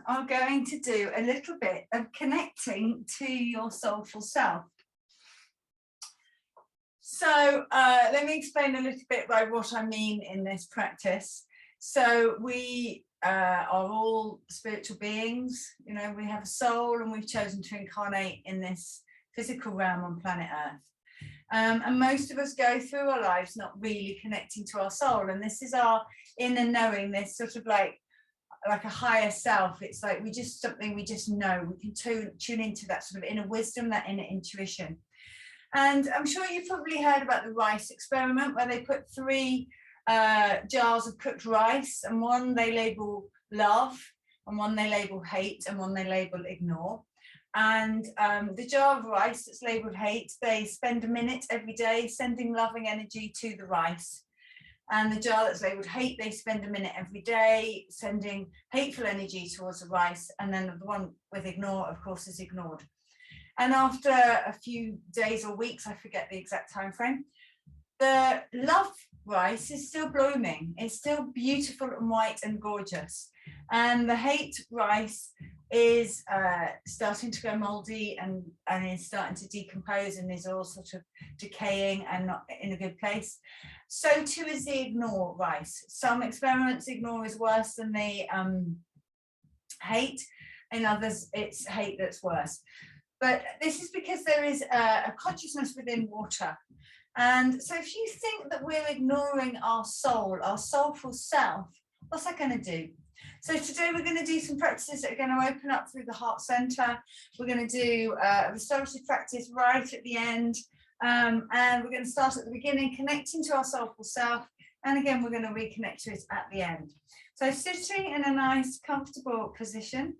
are going to do a little bit of connecting to your soulful self. So let me explain a little bit by what I mean in this practice. So we are all spiritual beings, you know, we have a soul and we've chosen to incarnate in this physical realm on planet Earth. And most of us go through our lives not really connecting to our soul, and this is our inner knowing, this sort of like a higher self. It's like we just something we just know. We can tune into that sort of inner wisdom, that inner intuition. And I'm sure you've probably heard about the rice experiment, where they put 3 jars of cooked rice, and one they label love, and one they label hate, and one they label ignore. And the jar of rice that's labeled hate, they spend a minute every day sending loving energy to the rice. And the jar that's labeled hate, they spend a minute every day sending hateful energy towards the rice. And then the one with ignore, of course, is ignored. And after a few days or weeks, I forget the exact time frame, the love rice is still blooming. It's still beautiful and white and gorgeous. And the hate rice is starting to go moldy and is starting to decompose and is all sort of decaying and not in a good place. So too is the ignore rice. Some experiments ignore is worse than the hate. In others, it's hate that's worse. But this is because there is a consciousness within water. And so if you think that we're ignoring our soul, our soulful self, what's that going to do? So today we're going to do some practices that are going to open up through the heart center. We're going to do a restorative practice right at the end. And we're going to start at the beginning, connecting to our soulful self. And again, we're going to reconnect to it at the end. So sitting in a nice, comfortable position,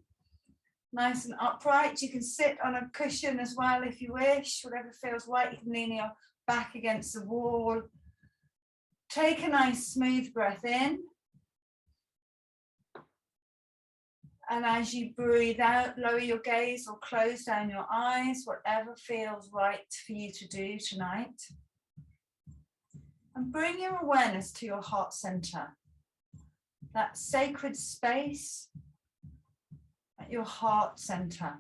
nice and upright. You can sit on a cushion as well if you wish, whatever feels right. You can lean your back against the wall. Take a nice smooth breath in. And as you breathe out, lower your gaze or close down your eyes, whatever feels right for you to do tonight. And bring your awareness to your heart center, that sacred space at your heart center,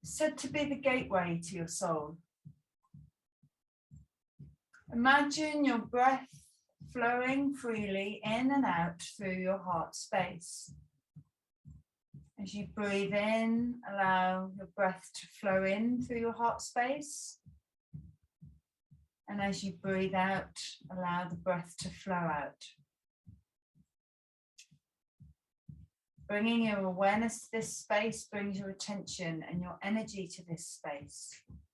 said to be the gateway to your soul. Imagine your breath flowing freely in and out through your heart space. As you breathe in, allow your breath to flow in through your heart space. And as you breathe out, allow the breath to flow out. Bringing your awareness to this space brings your attention and your energy to this space,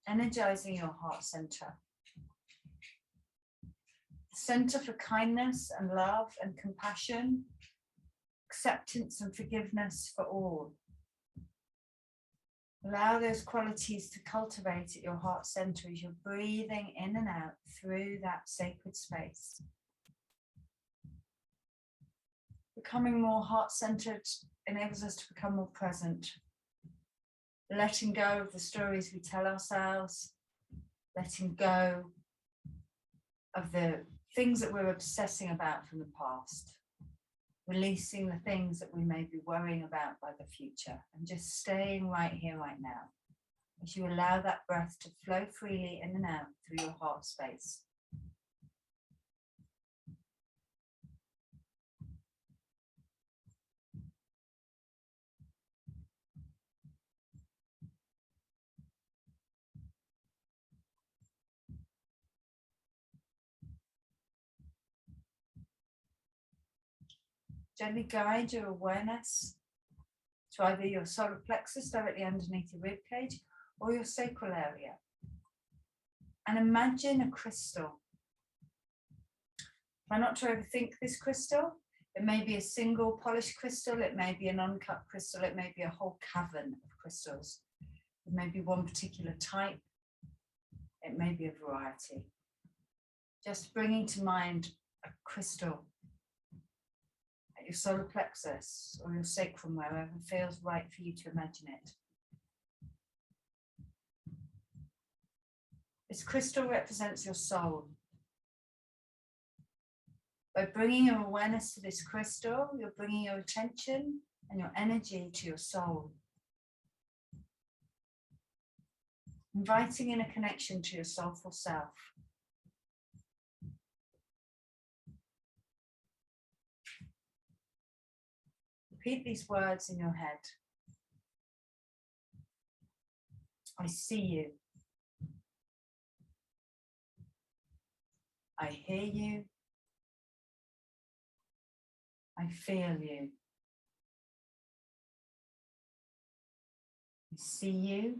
energizing your heart center. Center for kindness and love and compassion, acceptance and forgiveness for all. Allow those qualities to cultivate at your heart center as you're breathing in and out through that sacred space. Becoming more heart-centered enables us to become more present. Letting go of the stories we tell ourselves, letting go of the things that we're obsessing about from the past, releasing the things that we may be worrying about by the future, and just staying right here, right now, as you allow that breath to flow freely in and out through your heart space. Gently guide your awareness to either your solar plexus directly underneath your rib cage or your sacral area. And imagine a crystal. Try not to overthink this crystal. It may be a single polished crystal, it may be an uncut crystal, it may be a whole cavern of crystals. It may be one particular type, it may be a variety. Just bringing to mind a crystal at your solar plexus or your sacrum, wherever feels right for you to imagine it. This crystal represents your soul. By bringing your awareness to this crystal, you're bringing your attention and your energy to your soul. Inviting in a connection to your soulful self. Repeat these words in your head. I see you. I hear you. I feel you. I see you.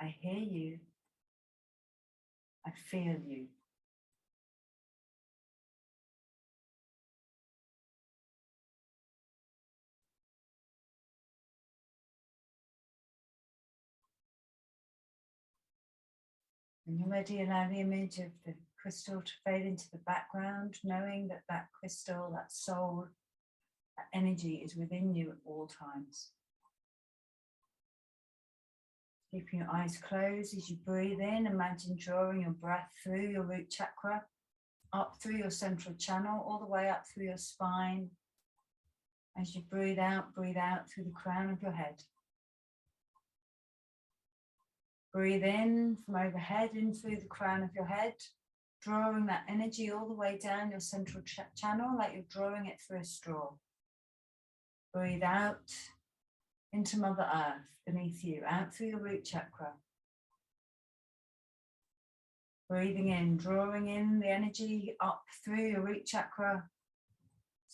I hear you. I feel you. When you're ready, allow the image of the crystal to fade into the background, knowing that that crystal, that soul, that energy is within you at all times. Keeping your eyes closed as you breathe in, imagine drawing your breath through your root chakra, up through your central channel, all the way up through your spine. As you breathe out through the crown of your head. Breathe in from overhead, in through the crown of your head, drawing that energy all the way down your central channel like you're drawing it through a straw. Breathe out into Mother Earth beneath you, out through your root chakra. Breathing in, drawing in the energy up through your root chakra,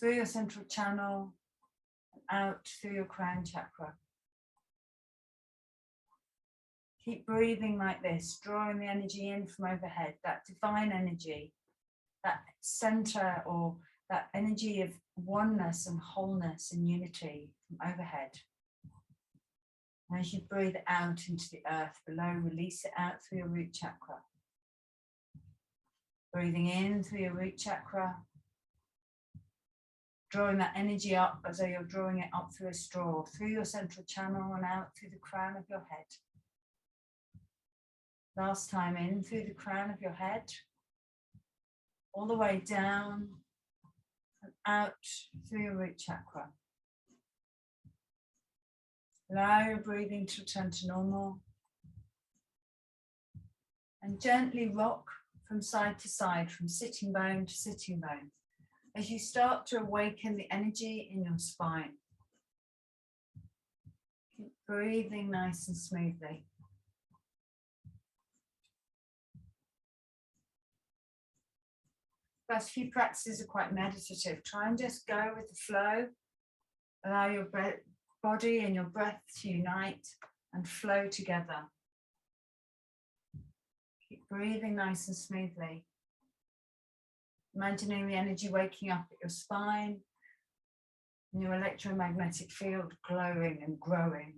through your central channel, and out through your crown chakra. Keep breathing like this, drawing the energy in from overhead, that divine energy, that center or that energy of oneness and wholeness and unity from overhead. And as you breathe out into the earth below, release it out through your root chakra. Breathing in through your root chakra, drawing that energy up as though you're drawing it up through a straw, through your central channel and out through the crown of your head. Last time in through the crown of your head, all the way down and out through your root chakra. Allow your breathing to return to normal. And gently rock from side to side, from sitting bone to sitting bone, as you start to awaken the energy in your spine. Keep breathing nice and smoothly. First few practices are quite meditative. Try and just go with the flow. Allow your body and your breath to unite and flow together. Keep breathing nice and smoothly. Imagining the energy waking up at your spine and your electromagnetic field glowing and growing.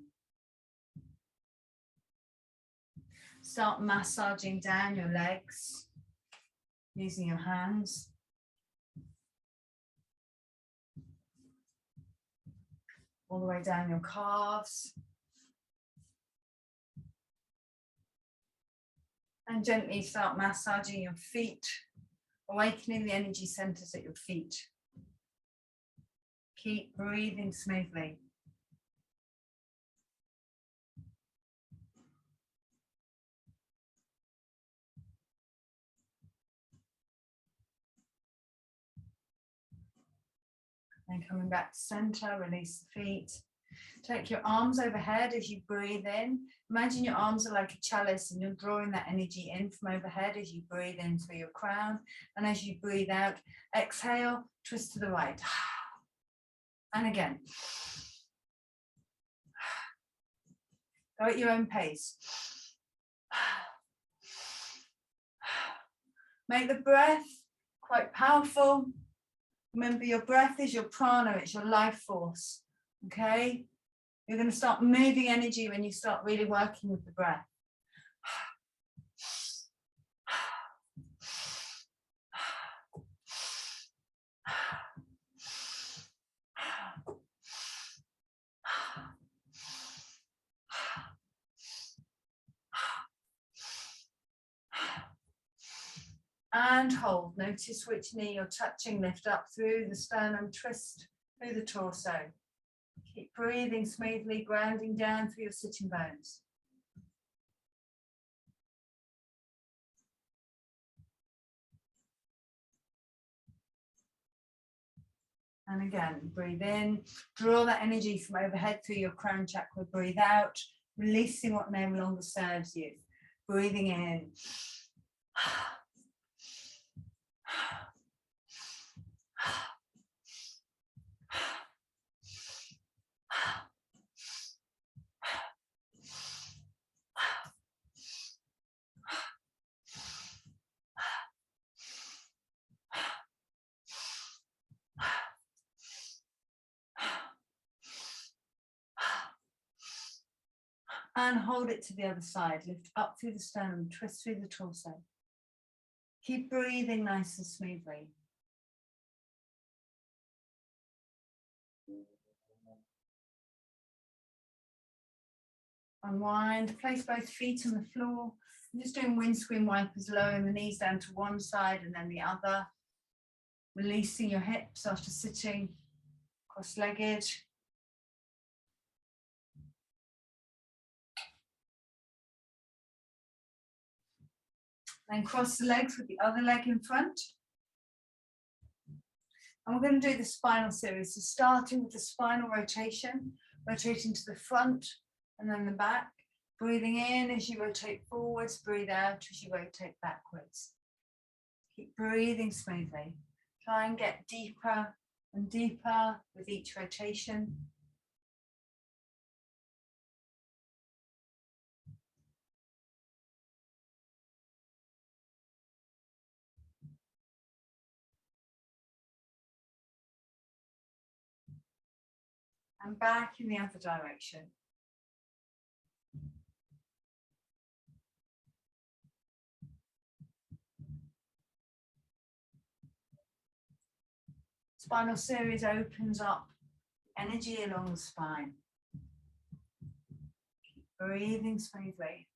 Start massaging down your legs using your hands. All the way down your calves. And gently start massaging your feet, awakening the energy centers at your feet. Keep breathing smoothly. And coming back to center, release the feet. Take your arms overhead as you breathe in. Imagine your arms are like a chalice and you're drawing that energy in from overhead as you breathe in through your crown. And as you breathe out, exhale, twist to the right. And again. Go at your own pace. Make the breath quite powerful. Remember, your breath is your prana, it's your life force. Okay? You're going to start moving energy when you start really working with the breath. And hold. Notice which knee you're touching. Lift up through the sternum, twist through the torso. Keep breathing smoothly, grounding down through your sitting bones. And again, breathe in, draw that energy from overhead through your crown chakra. Breathe out, releasing what no longer serves you. Breathing in. And hold it to the other side. Lift up through the sternum, twist through the torso. Keep breathing nice and smoothly. Unwind, place both feet on the floor. I'm just doing windscreen wipers, lowering the knees down to one side and then the other. Releasing your hips after sitting cross-legged. Then cross the legs with the other leg in front. And we're going to do the spinal series. So starting with the spinal rotation, rotating to the front and then the back. Breathing in as you rotate forwards, breathe out as you rotate backwards. Keep breathing smoothly. Try and get deeper and deeper with each rotation. And back in the other direction. Spinal series opens up energy along the spine. Keep breathing smoothly.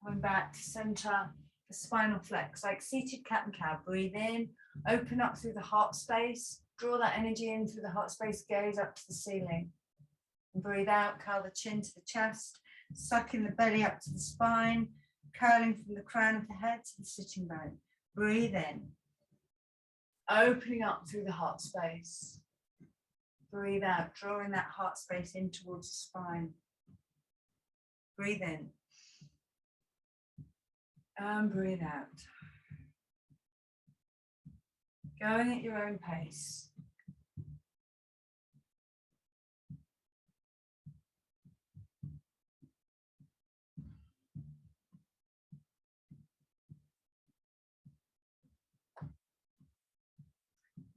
Coming back to center, the spinal flex, like seated cat and cow. Breathe in, open up through the heart space, draw that energy in through the heart space, gaze up to the ceiling. And breathe out, curl the chin to the chest, sucking the belly up to the spine, curling from the crown of the head to the sitting bone. Breathe in, opening up through the heart space. Breathe out, drawing that heart space in towards the spine. Breathe in. And breathe out. Going at your own pace.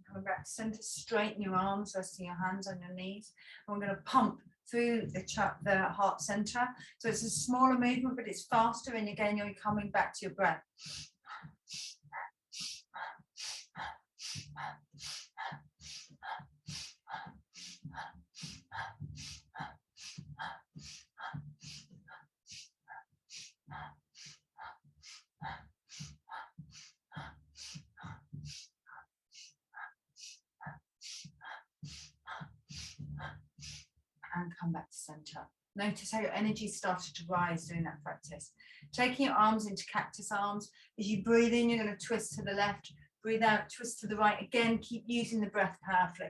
Coming back to center, straighten your arms, resting your hands on your knees. And we're going to pump through the heart center. So it's a smaller movement, but it's faster. And again, you're coming back to your breath. And come back to center. Notice how your energy started to rise during that practice. Taking your arms into cactus arms. As you breathe in, you're going to twist to the left. Breathe out, twist to the right. Again, keep using the breath powerfully.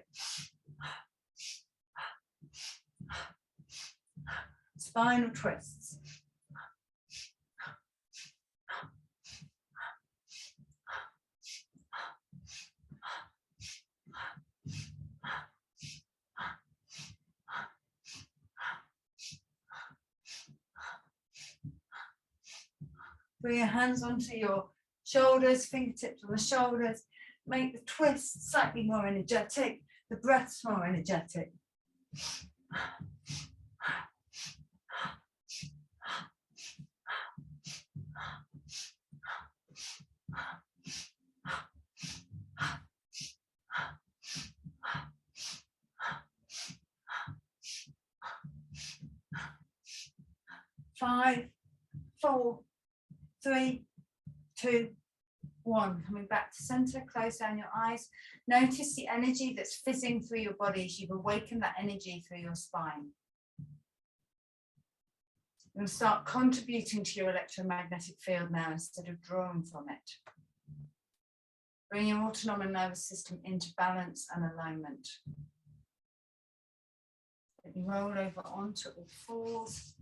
Spinal twists. Bring your hands onto your shoulders, fingertips on the shoulders. Make the twist slightly more energetic, the breaths more energetic. 5, 4, 3, 2, 1. Coming back to center, close down your eyes. Notice the energy that's fizzing through your body as you've awakened that energy through your spine. You're going to start contributing to your electromagnetic field now instead of drawing from it. Bring your autonomic nervous system into balance and alignment. Let me roll over onto all fours.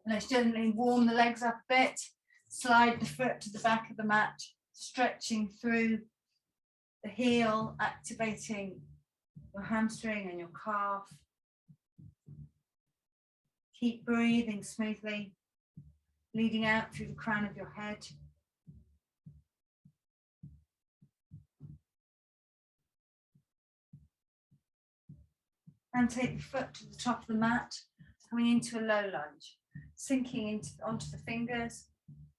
Let's gently warm the legs up a bit. Slide the foot to the back of the mat, stretching through the heel, activating your hamstring and your calf. Keep breathing smoothly, leading out through the crown of your head. And take the foot to the top of the mat, coming into a low lunge, sinking onto the fingers,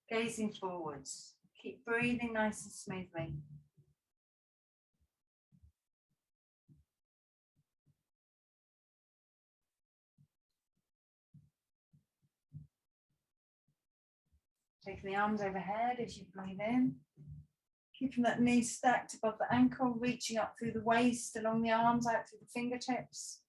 gazing forwards. Keep breathing nice and smoothly. Taking the arms overhead as you breathe in. Keeping that knee stacked above the ankle, reaching up through the waist, along the arms, out through the fingertips.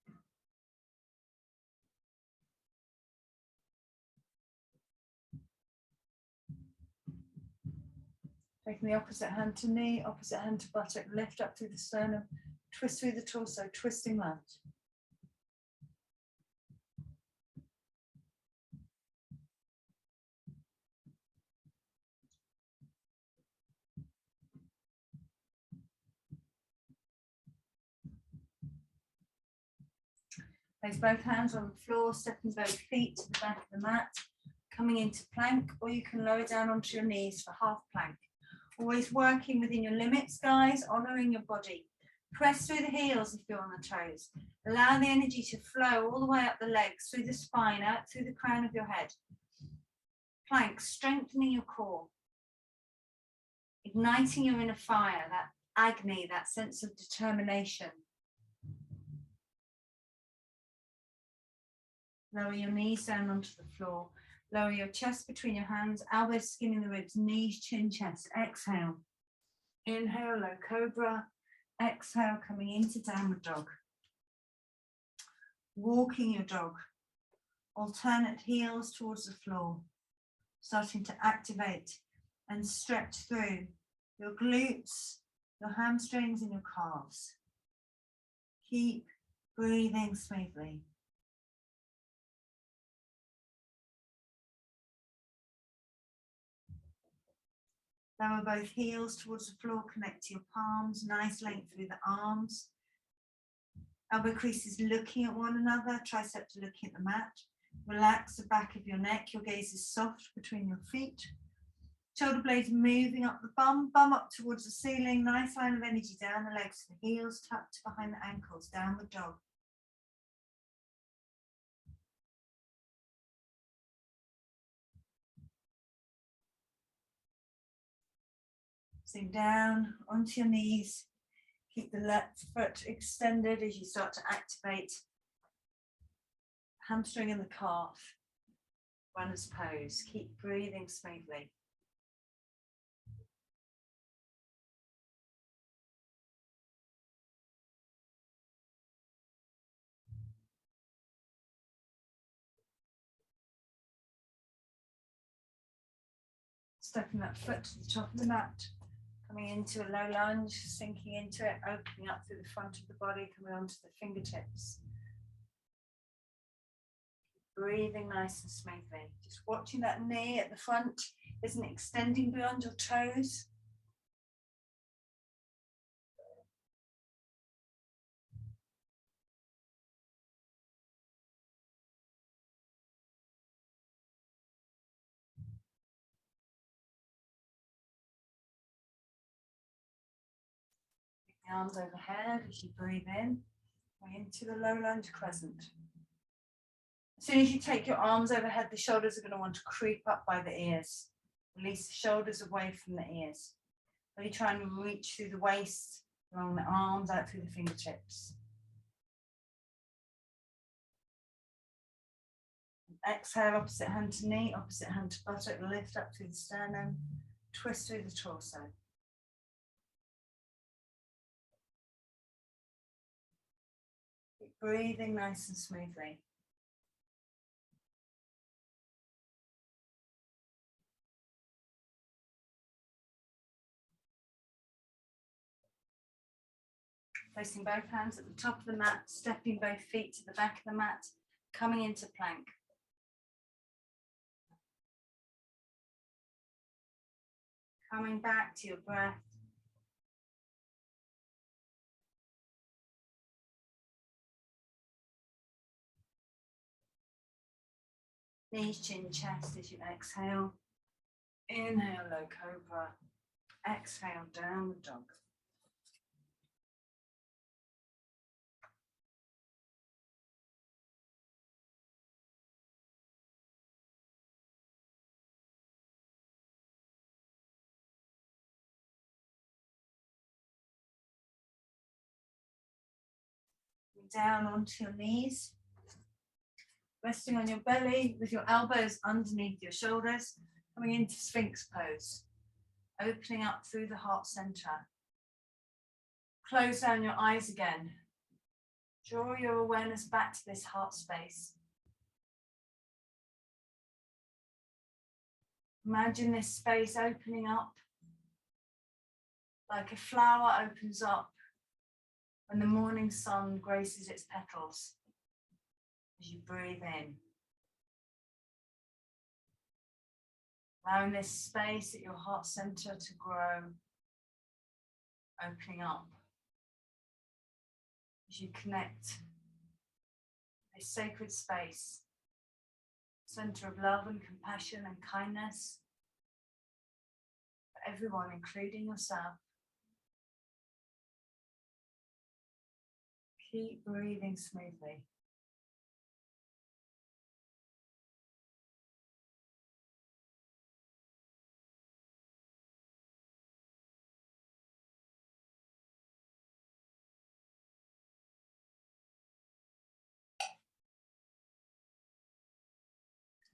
Taking the opposite hand to knee, opposite hand to buttock, lift up through the sternum, twist through the torso, twisting lunge. Place both hands on the floor, stepping both feet to the back of the mat, coming into plank, or you can lower down onto your knees for half plank. Always working within your limits, guys, honouring your body. Press through the heels if you're on the toes. Allow the energy to flow all the way up the legs, through the spine, out through the crown of your head. Plank, strengthening your core. Igniting your inner fire, that agony, that sense of determination. Lower your knees down onto the floor. Lower your chest between your hands, elbows skimming the ribs, knees, chin, chest. Exhale. Inhale, low cobra. Exhale, coming into downward dog. Walking your dog. Alternate heels towards the floor. Starting to activate and stretch through your glutes, your hamstrings and your calves. Keep breathing smoothly. Lower both heels towards the floor, connect to your palms, nice length through the arms. Elbow creases looking at one another, triceps looking at the mat. Relax the back of your neck, your gaze is soft between your feet. Shoulder blades moving up the bum up towards the ceiling, nice line of energy down the legs, the heels tucked behind the ankles, downward dog. Sink down onto your knees. Keep the left foot extended as you start to activate hamstring and the calf. Runner's pose. Keep breathing smoothly. Stepping that foot to the top of the mat. Coming into a low lunge, sinking into it, opening up through the front of the body, coming onto the fingertips. Breathing nice and smoothly. Just watching that knee at the front isn't extending beyond your toes. The arms overhead as you breathe in, into the low lunge crescent. As soon as you take your arms overhead, the shoulders are going to want to creep up by the ears. Release the shoulders away from the ears. Really try and reach through the waist, along the arms, out through the fingertips. Exhale, opposite hand to knee, opposite hand to buttock, lift up through the sternum, twist through the torso. Keep breathing nice and smoothly. Placing both hands at the top of the mat, stepping both feet to the back of the mat, coming into plank. Coming back to your breath. Knees, chin, chest as you exhale. Inhale, low cobra. Exhale, downward dog. Down onto your knees, resting on your belly with your elbows underneath your shoulders, coming into Sphinx pose, opening up through the heart center. Close down your eyes again. Draw your awareness back to this heart space. Imagine this space opening up like a flower opens up when the morning sun graces its petals as you breathe in. Allowing this space at your heart center to grow, opening up as you connect this sacred space, center of love and compassion and kindness for everyone, including yourself. Keep breathing smoothly.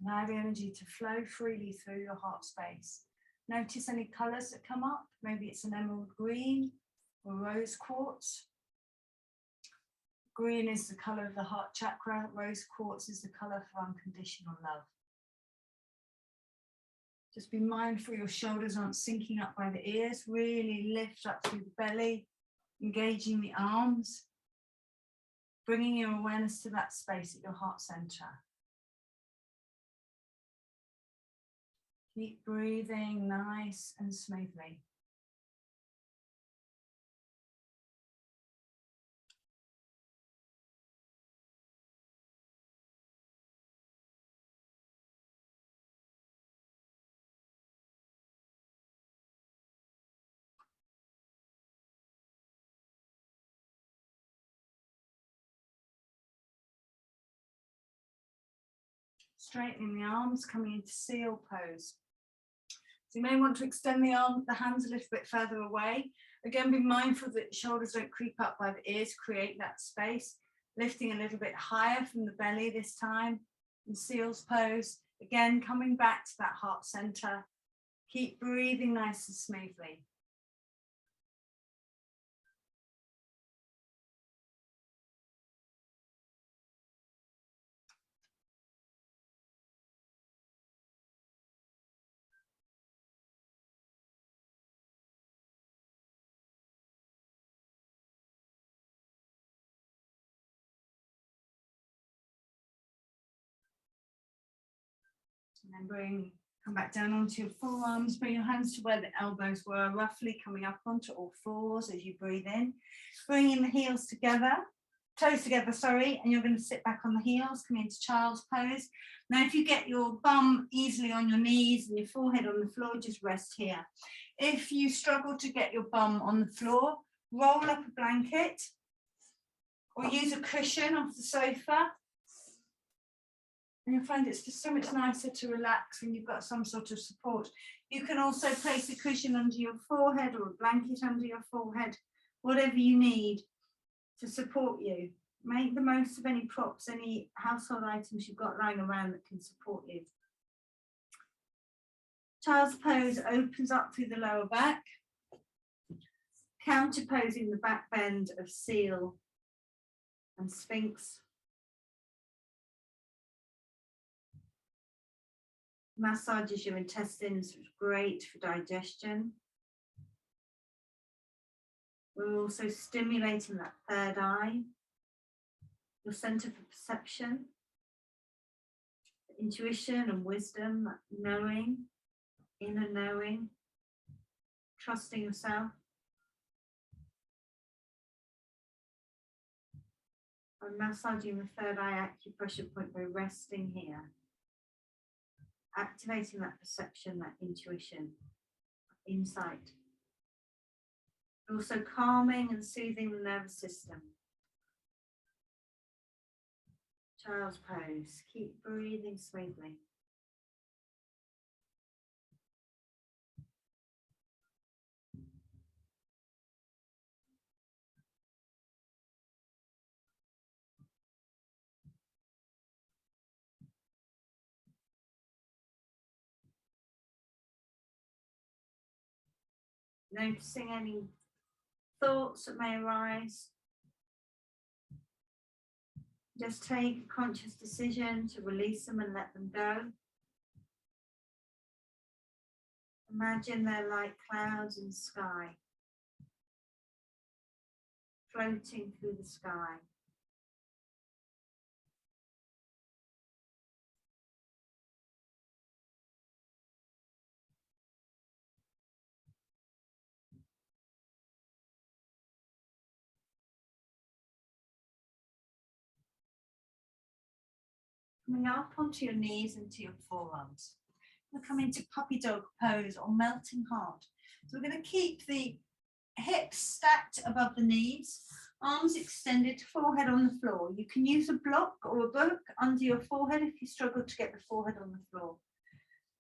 Allow the energy to flow freely through your heart space. Notice any colors that come up. Maybe it's an emerald green or rose quartz. Green is the color of the heart chakra. Rose quartz is the color for unconditional love. Just be mindful your shoulders aren't sinking up by the ears. Really lift up through the belly, engaging the arms, bringing your awareness to that space at your heart center. Keep breathing nice and smoothly. Straightening the arms, coming into seal pose. So you may want to extend the hands a little bit further away. Again, be mindful that shoulders don't creep up by the ears, create that space. Lifting a little bit higher from the belly this time in seals pose. Again, coming back to that heart center. Keep breathing nice and smoothly. And then come back down onto your forearms, bring your hands to where the elbows were, roughly coming up onto all fours as you breathe in. Bringing the heels together, toes together, sorry, and you're going to sit back on the heels, come into child's pose. Now, if you get your bum easily on your knees and your forehead on the floor, just rest here. If you struggle to get your bum on the floor, roll up a blanket or use a cushion off the sofa. And you'll find it's just so much nicer to relax when you've got some sort of support. You can also place a cushion under your forehead or a blanket under your forehead, whatever you need to support you. Make the most of any props, any household items you've got lying around that can support you. Child's pose opens up through the lower back, counterposing the back bend of seal and sphinx. Massages your intestines, which is great for digestion. We're also stimulating that third eye, your center for perception, intuition and wisdom, that knowing, inner knowing, trusting yourself. I'm massaging the third eye acupressure point by resting here, activating that perception, that intuition, insight. Also calming and soothing the nervous system. Child's pose. Keep breathing smoothly. Noticing any thoughts that may arise. Just take a conscious decision to release them and let them go. Imagine they're like clouds in the sky, floating through the sky. Coming up onto your knees into your forearms. We're coming to puppy dog pose or melting heart. So we're going to keep the hips stacked above the knees, arms extended, forehead on the floor. You can use a block or a book under your forehead if you struggle to get the forehead on the floor.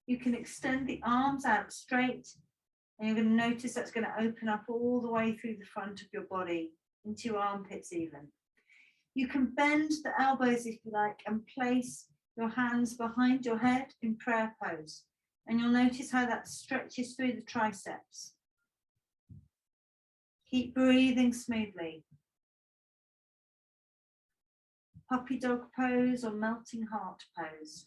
You can extend the arms out straight, and you're going to notice that's going to open up all the way through the front of your body, into your armpits even. You can bend the elbows if you like and place your hands behind your head in prayer pose. And you'll notice how that stretches through the triceps. Keep breathing smoothly. Puppy dog pose or melting heart pose.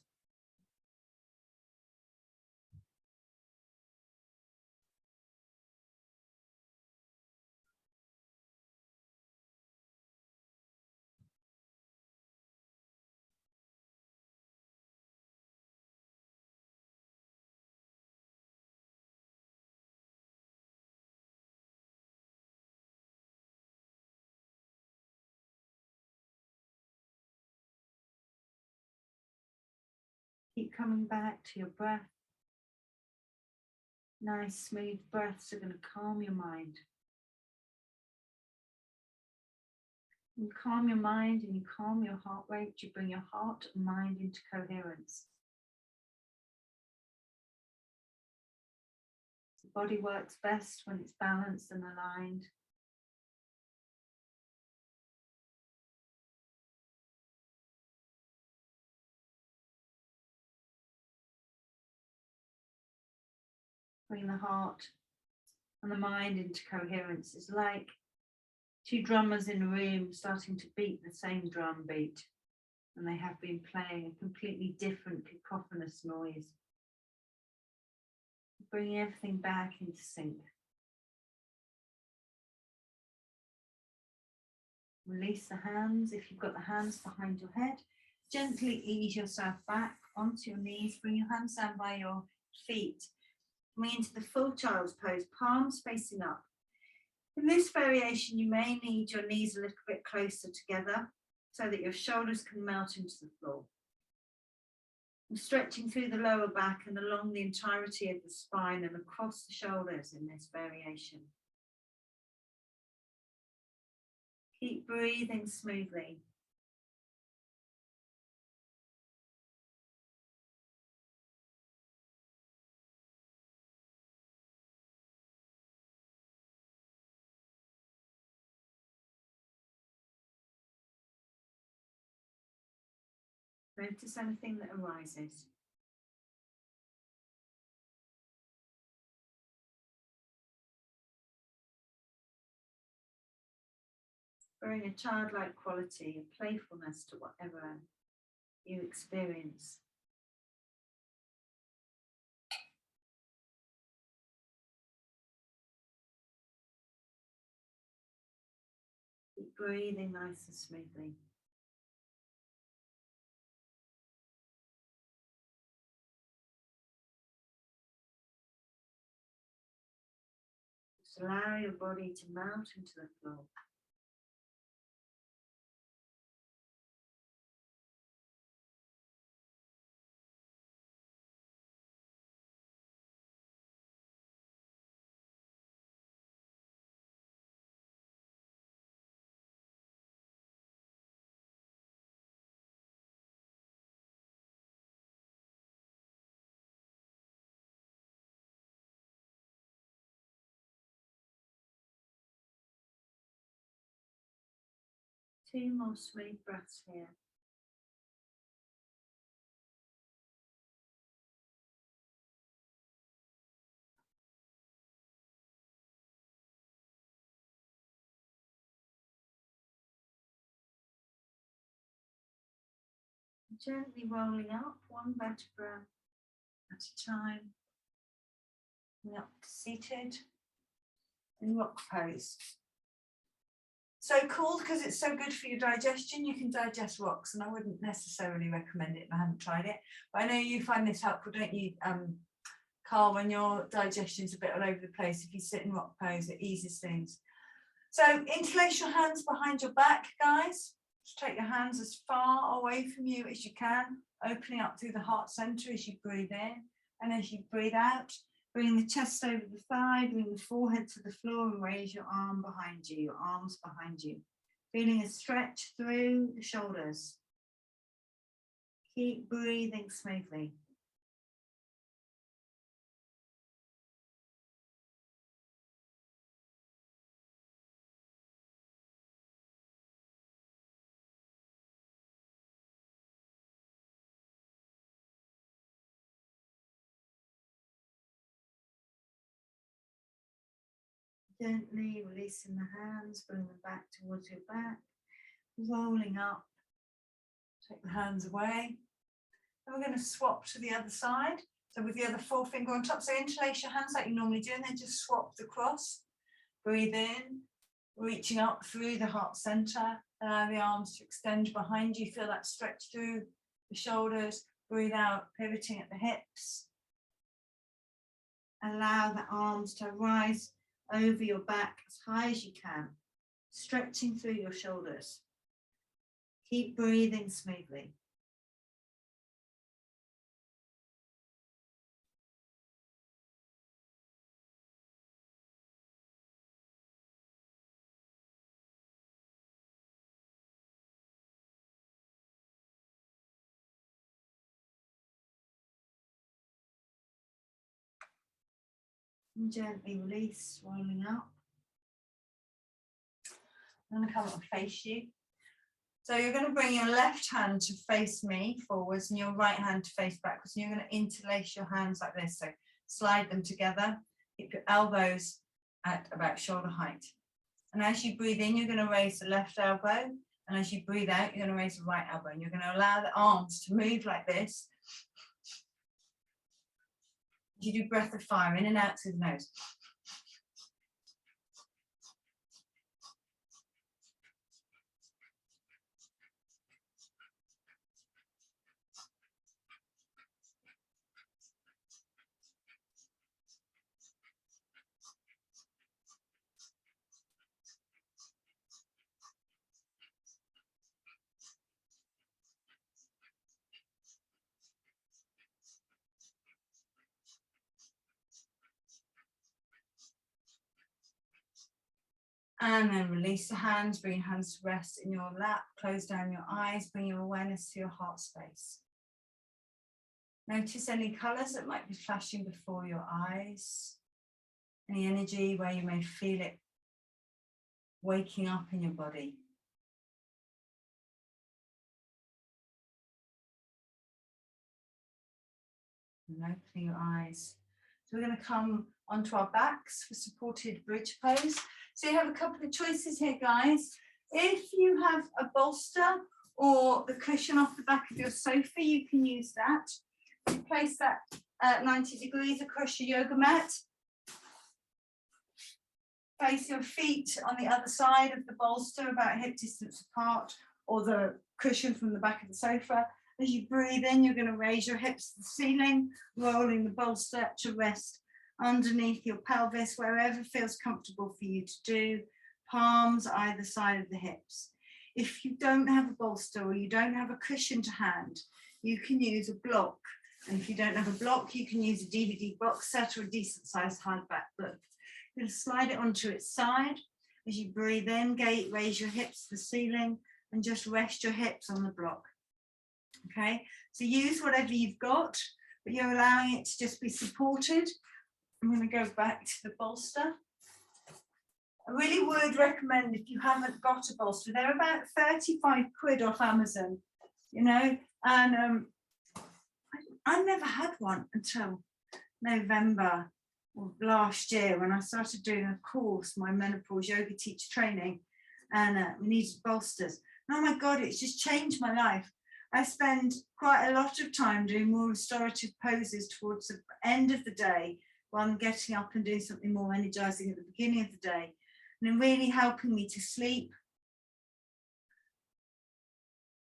Keep coming back to your breath. Nice smooth breaths are going to calm your mind. You calm your mind and you calm your heart rate, you bring your heart and mind into coherence. The body works best when it's balanced and aligned. Bring the heart and the mind into coherence. It's like two drummers in a room starting to beat the same drum beat, and they have been playing a completely different cacophonous noise. Bringing everything back into sync. Release the hands. If you've got the hands behind your head, gently ease yourself back onto your knees. Bring your hands down by your feet. Coming into the full child's pose, palms facing up. In this variation, you may need your knees a little bit closer together so that your shoulders can melt into the floor. I'm stretching through the lower back and along the entirety of the spine and across the shoulders in this variation. Keep breathing smoothly. Notice anything that arises. Bring a childlike quality, a playfulness to whatever you experience. Keep breathing nice and smoothly. Just allow your body to melt into the floor. Two more smooth breaths here. Gently rolling up one vertebra at a time. And up to seated in rock pose. So cool because it's so good for your digestion. You can digest rocks, and I wouldn't necessarily recommend it if I haven't tried it. But I know you find this helpful, don't you, Carl, when your digestion's a bit all over the place? If you sit in rock pose, it eases things. So interlace your hands behind your back, guys. Just take your hands as far away from you as you can, opening up through the heart center as you breathe in. And as you breathe out, bring the chest over the thigh, bring the forehead to the floor, and raise your arm behind you, your arms behind you. Feeling a stretch through the shoulders. Keep breathing smoothly. Gently releasing the hands, bring them back towards your back, rolling up. Take the hands away. And we're going to swap to the other side. So with the other forefinger on top, so interlace your hands like you normally do, and then just swap the cross. Breathe in, reaching up through the heart center. Allow the arms to extend behind you. Feel that stretch through the shoulders. Breathe out, pivoting at the hips. Allow the arms to rise over your back as high as you can, stretching through your shoulders. Keep breathing smoothly. And gently release, rolling up. I'm going to come up and face you. So you're going to bring your left hand to face me forwards and your right hand to face backwards. And you're going to interlace your hands like this. So slide them together. Keep your elbows at about shoulder height. And as you breathe in, you're going to raise the left elbow. And as you breathe out, you're going to raise the right elbow. And you're going to allow the arms to move like this. You do breath of fire in and out through the nose. And then release the hands, bring your hands to rest in your lap, close down your eyes, bring your awareness to your heart space. Notice any colours that might be flashing before your eyes, any energy where you may feel it waking up in your body. And opening your eyes. So we're going to come onto our backs for supported bridge pose. So you have a couple of choices here, guys. If you have a bolster or the cushion off the back of your sofa, you can use that. You place that at 90 degrees across your yoga mat. Place your feet on the other side of the bolster, about hip distance apart, or the cushion from the back of the sofa. As you breathe in, you're going to raise your hips to the ceiling, rolling the bolster to rest underneath your pelvis, wherever feels comfortable for you to do, palms either side of the hips. If you don't have a bolster or you don't have a cushion to hand, you can use a block. And if you don't have a block, you can use a DVD box set or a decent sized hardback book. You're going to slide it onto its side. As you breathe in, raise your hips to the ceiling and just rest your hips on the block. Okay, so use whatever you've got, but you're allowing it to just be supported. I'm going to go back to the bolster. I really would recommend, if you haven't got a bolster, they're about 35 quid off Amazon, you know, and I never had one until November of last year when I started doing a course, my menopause yoga teacher training, and we needed bolsters. Oh my God, it's just changed my life. I spend quite a lot of time doing more restorative poses towards the end of the day, while I'm getting up and doing something more energizing at the beginning of the day, and really helping me to sleep.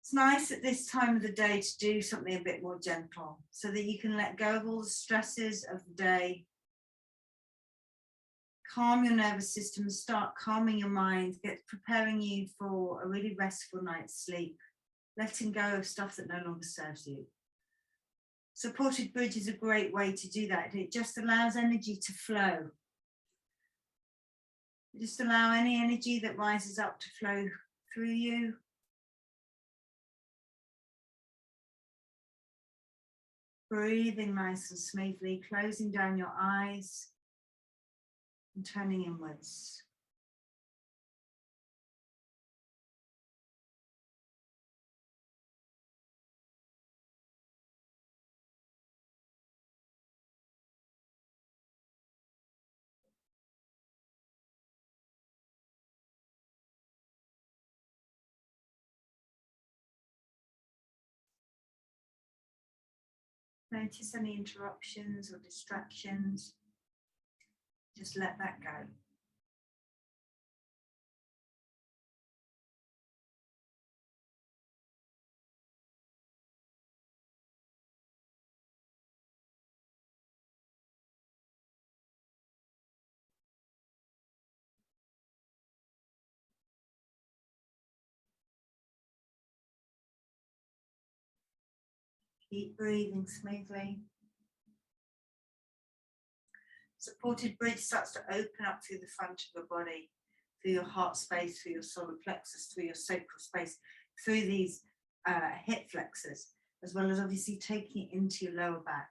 It's nice at this time of the day to do something a bit more gentle so that you can let go of all the stresses of the day, calm your nervous system, start calming your mind, preparing you for a really restful night's sleep, letting go of stuff that no longer serves you. Supported bridge is a great way to do that. It just allows energy to flow. Just allow any energy that rises up to flow through you. Breathing nice and smoothly, closing down your eyes and turning inwards. Notice any interruptions or distractions. Just let that go. Keep breathing smoothly. Supported bridge starts to open up through the front of your body, through your heart space, through your solar plexus, through your sacral space, through these hip flexors, as well as obviously taking it into your lower back.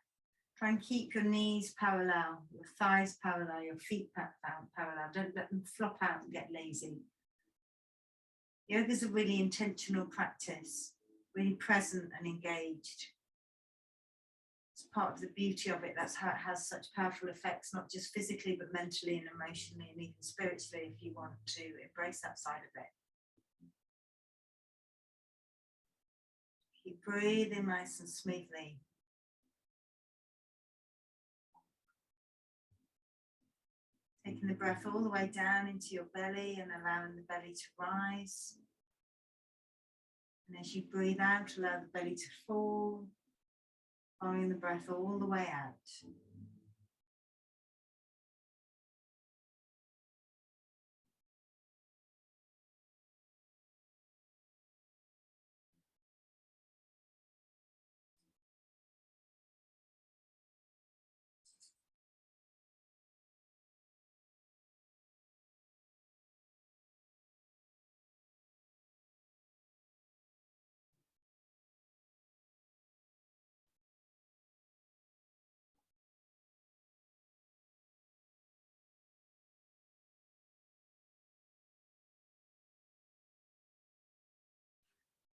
Try and keep your knees parallel, your thighs parallel, your feet parallel. Don't let them flop out and get lazy. Yoga is a really intentional practice, really present and engaged. It's part of the beauty of it. That's how it has such powerful effects, not just physically, but mentally and emotionally and even spiritually, if you want to embrace that side of it. Keep breathing nice and smoothly. Taking the breath all the way down into your belly and allowing the belly to rise. And as you breathe out, allow the belly to fall, following the breath all the way out.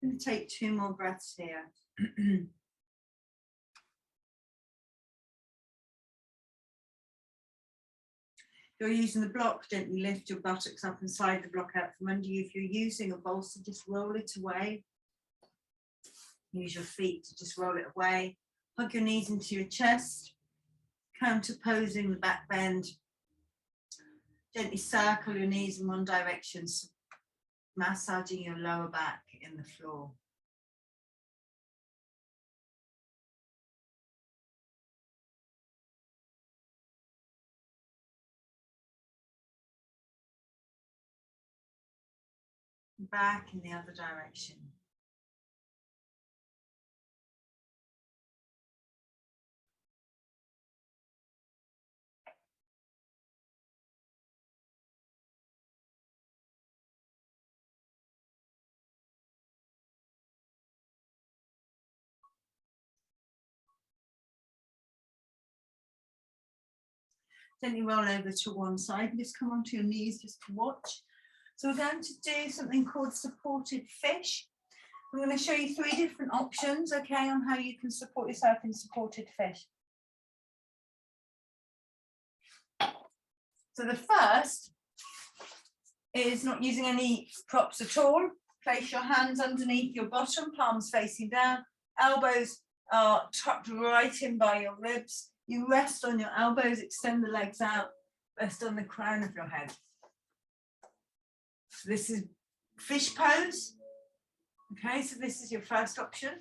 I'm going to take 2 more breaths here. If you're using the block, gently lift your buttocks up and slide the block out from under you. If you're using a bolster, just roll it away. Use your feet to just roll it away. Hug your knees into your chest, counterposing the back bend. Gently circle your knees in one direction, massaging your lower back in the floor. Back in the other direction. Gently roll over to one side and just come onto your knees just to watch. So we're going to do something called supported fish. I'm going to show you 3 different options, okay, on how you can support yourself in supported fish. So the first is not using any props at all. Place your hands underneath your bottom, palms facing down, elbows are tucked right in by your ribs. You rest on your elbows, extend the legs out, rest on the crown of your head. So this is fish pose. Okay, so this is your first option.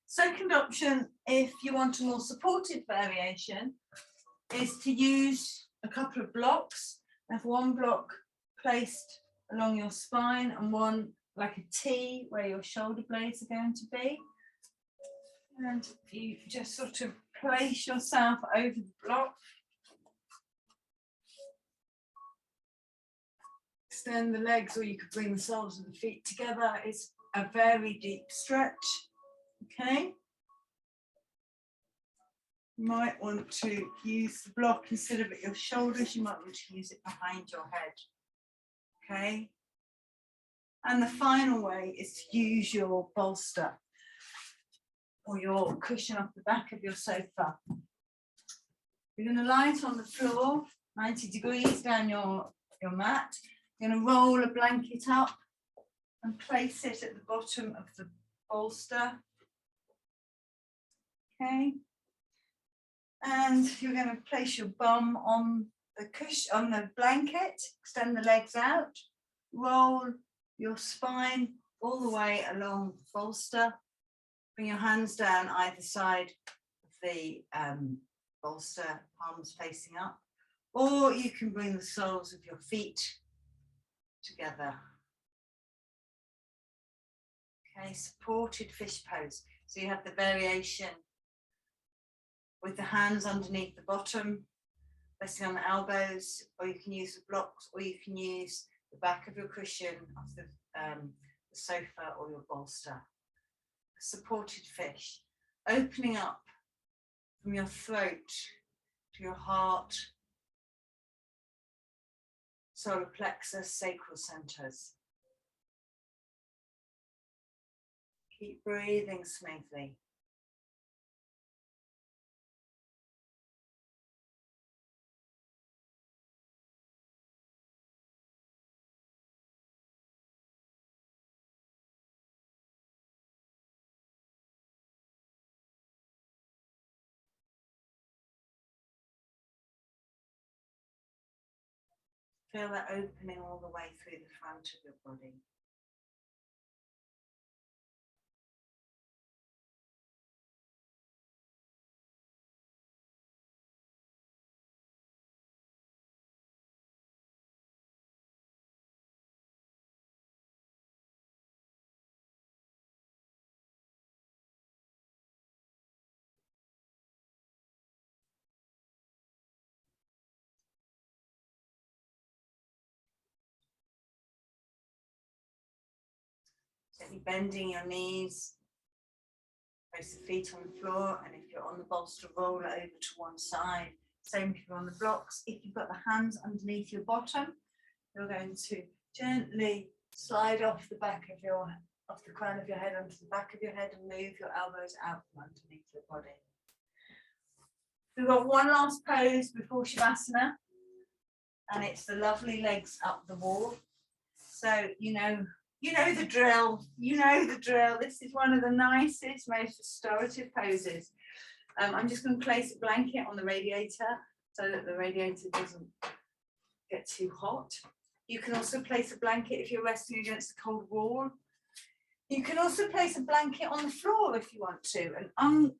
Second option, if you want a more supported variation, is to use a couple of blocks. Have one block placed along your spine and one like a T where your shoulder blades are going to be. And you just sort of place yourself over the block. Extend the legs, or you could bring the soles of the feet together. It's a very deep stretch. Okay. You might want to use the block instead of at your shoulders. You might want to use it behind your head. Okay. And the final way is to use your bolster or your cushion off the back of your sofa. You're going to lie it on the floor, 90 degrees down your mat. You're going to roll a blanket up and place it at the bottom of the bolster. Okay. And you're going to place your bum on the cushion, on the blanket, extend the legs out, roll your spine all the way along the bolster. Bring your hands down either side of the bolster, palms facing up, or you can bring the soles of your feet together. Okay, supported fish pose. So you have the variation with the hands underneath the bottom, resting on the elbows, or you can use the blocks, or you can use the back of your cushion of the sofa or your bolster. Supported fish, opening up from your throat to your heart, solar plexus, sacral centers. Keep breathing smoothly. Feel that opening all the way through the front of your body. Gently bending your knees, place the feet on the floor, and if you're on the bolster, roll it over to one side. Same if you're on the blocks. If you've got the hands underneath your bottom, you're going to gently slide off the crown of your head onto the back of your head and move your elbows out from underneath your body. We've got one last pose before Shavasana. and it's the lovely legs up the wall. So you know the drill. You know the drill. This is one of the nicest, most restorative poses. I'm just going to place a blanket on the radiator so that the radiator doesn't get too hot. You can also place a blanket if you're resting against a cold wall. You can also place a blanket on the floor if you want to, and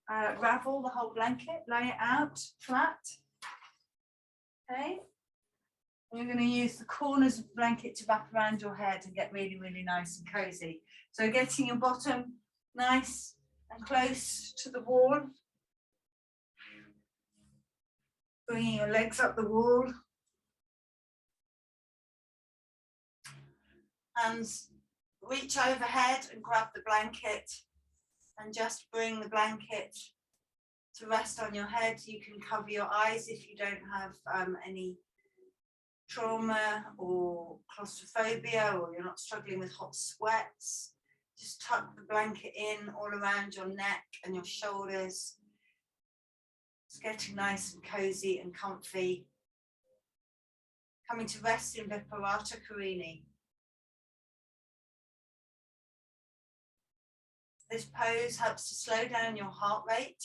unravel the whole blanket, lay it out flat. Okay. And you're going to use the corners of the blanket to wrap around your head and get really, really nice and cozy. So getting your bottom nice and close to the wall. Bringing your legs up the wall. Hands reach overhead and grab the blanket and just bring the blanket to rest on your head. You can cover your eyes if you don't have any trauma or claustrophobia, or you're not struggling with hot sweats. Just tuck the blanket in all around your neck and your shoulders. It's getting nice and cozy and comfy. Coming to rest in Viparata Karini. This pose helps to slow down your heart rate.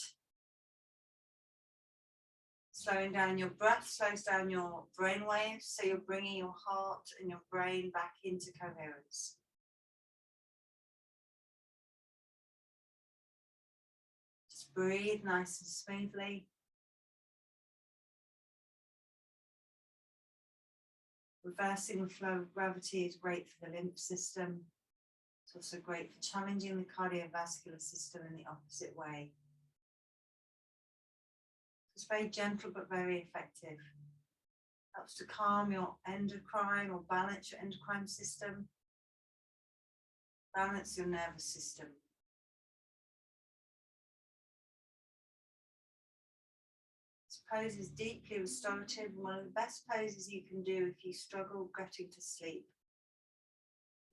Slowing down your breath slows down your brain waves, so you're bringing your heart and your brain back into coherence. Just breathe nice and smoothly. Reversing the flow of gravity is great for the lymph system. It's also great for challenging the cardiovascular system in the opposite way. It's very gentle but very effective. Helps to calm your endocrine or balance your endocrine system. Balance your nervous system. This pose is deeply restorative and one of the best poses you can do if you struggle getting to sleep.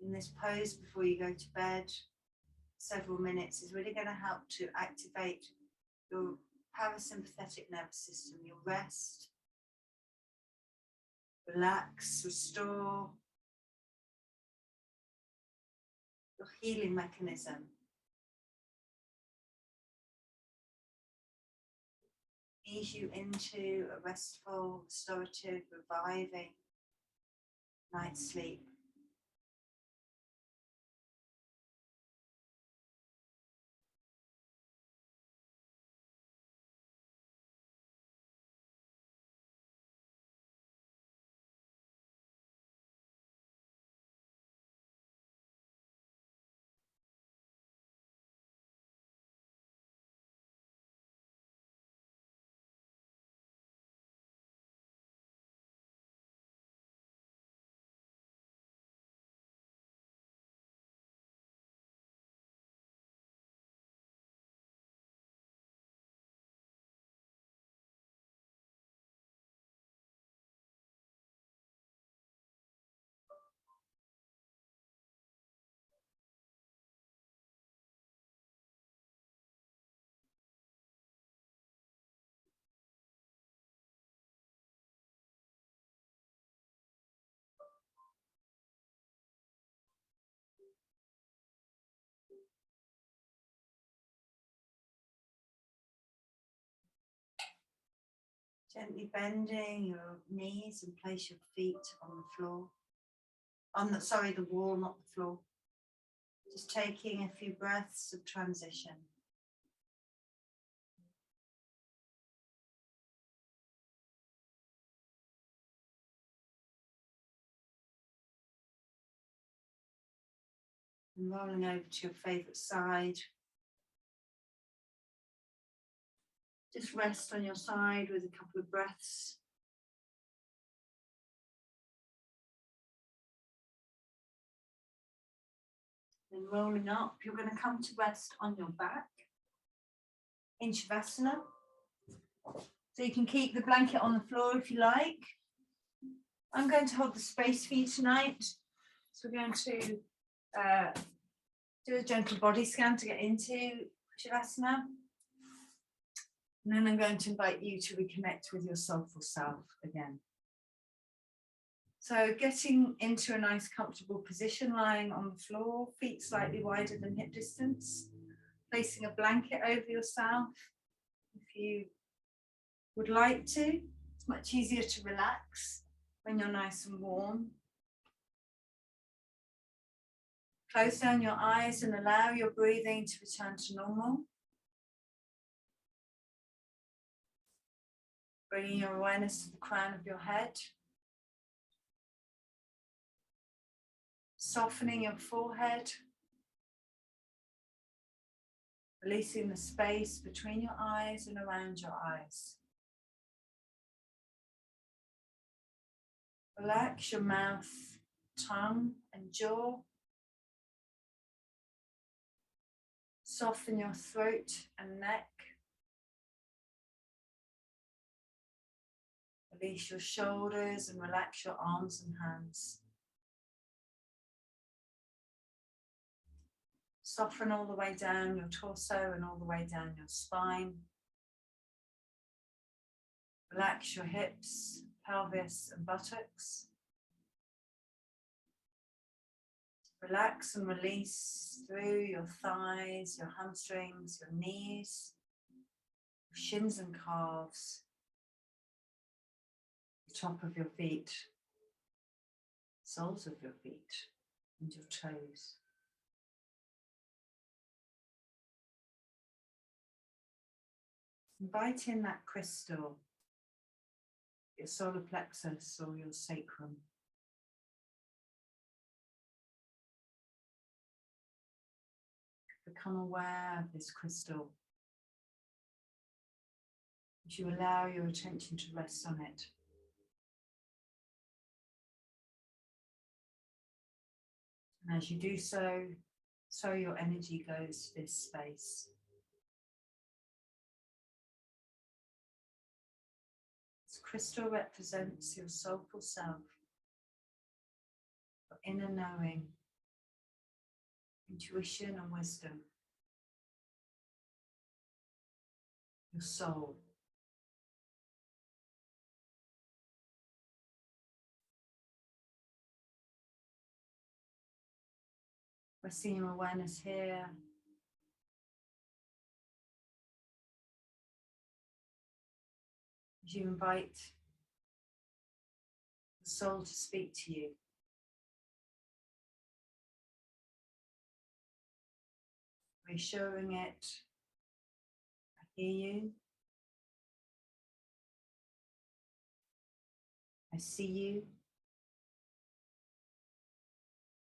In this pose before you go to bed, several minutes is really going to help to activate your parasympathetic nervous system, your rest, relax, restore, your healing mechanism. Ease you into a restful, restorative, reviving night's sleep. Gently bending your knees and place your feet on the floor. The wall, not the floor. Just taking a few breaths of transition. And rolling over to your favourite side. Just rest on your side with a couple of breaths. Then rolling up, you're going to come to rest on your back in Shavasana. So you can keep the blanket on the floor if you like. I'm going to hold the space for you tonight. So we're going to do a gentle body scan to get into Shavasana. And then I'm going to invite you to reconnect with your soulful self again. So getting into a nice comfortable position, lying on the floor, feet slightly wider than hip distance, placing a blanket over yourself if you would like to. It's much easier to relax when you're nice and warm. Close down your eyes and allow your breathing to return to normal. Bringing your awareness to the crown of your head. Softening your forehead. Releasing the space between your eyes and around your eyes. Relax your mouth, tongue, and jaw. Soften your throat and neck. Release your shoulders and relax your arms and hands. Soften all the way down your torso and all the way down your spine. Relax your hips, pelvis, and buttocks. Relax and release through your thighs, your hamstrings, your knees, your shins and calves, the top of your feet, soles of your feet, and your toes. Invite in that crystal, your solar plexus or your sacrum. Become aware of this crystal as you allow your attention to rest on it. And as you do so, so your energy goes to this space. This crystal represents your soulful self, your inner knowing, intuition and wisdom, your soul. Resting your awareness here. As you invite the soul to speak to you. Reassuring it, I hear you, I see you,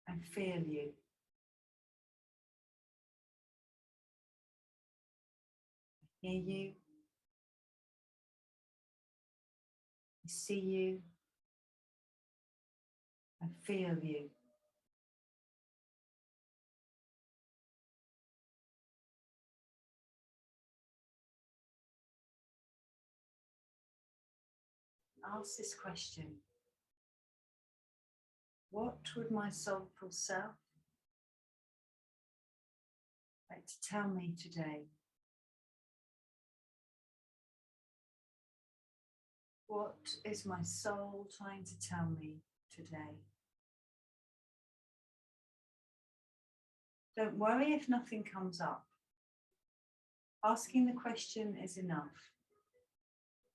I feel you. I hear you, I see you, I feel you. Ask this question. What would my soulful self like to tell me today? What is my soul trying to tell me today? Don't worry if nothing comes up. Asking the question is enough.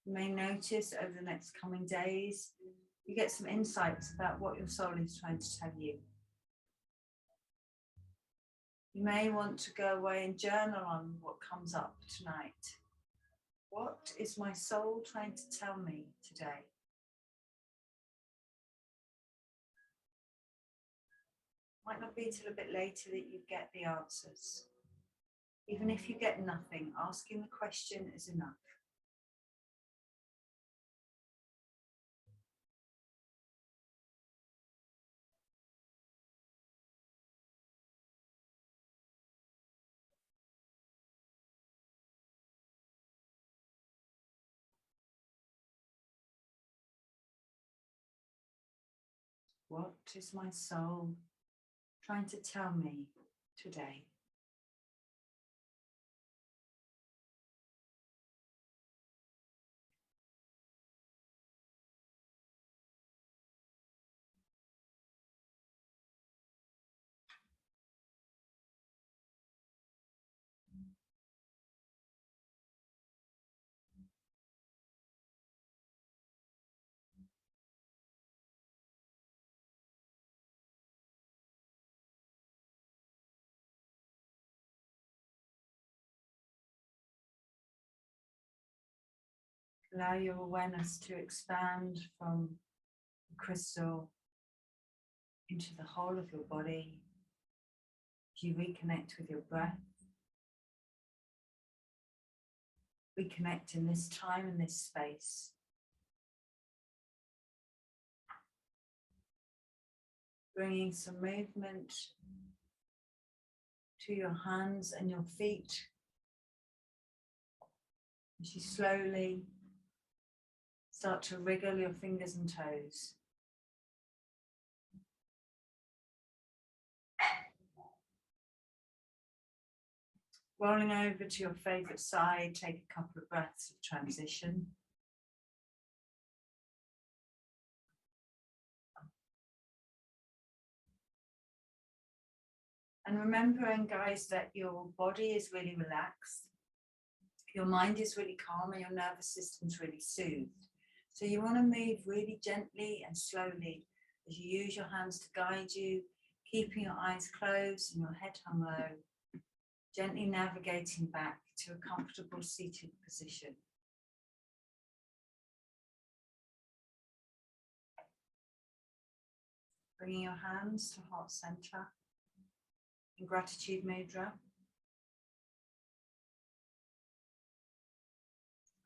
You may notice over the next coming days, you get some insights about what your soul is trying to tell you. You may want to go away and journal on what comes up tonight. What is my soul trying to tell me today? Might not be till a bit later that you get the answers. Even if you get nothing, asking the question is enough. What is my soul trying to tell me today? Allow your awareness to expand from the crystal into the whole of your body as you reconnect with your breath. Reconnect in this time and this space. Bringing some movement to your hands and your feet as you slowly start to wriggle your fingers and toes. Rolling over to your favourite side, take a couple of breaths of transition. And remembering, guys, that your body is really relaxed, your mind is really calm, and your nervous system's really soothed. So you want to move really gently and slowly as you use your hands to guide you, keeping your eyes closed and your head hung low, gently navigating back to a comfortable seated position. Bringing your hands to heart center in gratitude mudra.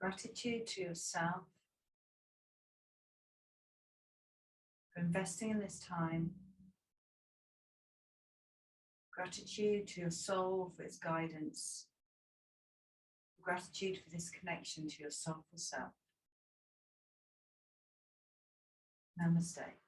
Gratitude to yourself for investing in this time. Gratitude to your soul for its guidance. Gratitude for this connection to your soulful self. Namaste.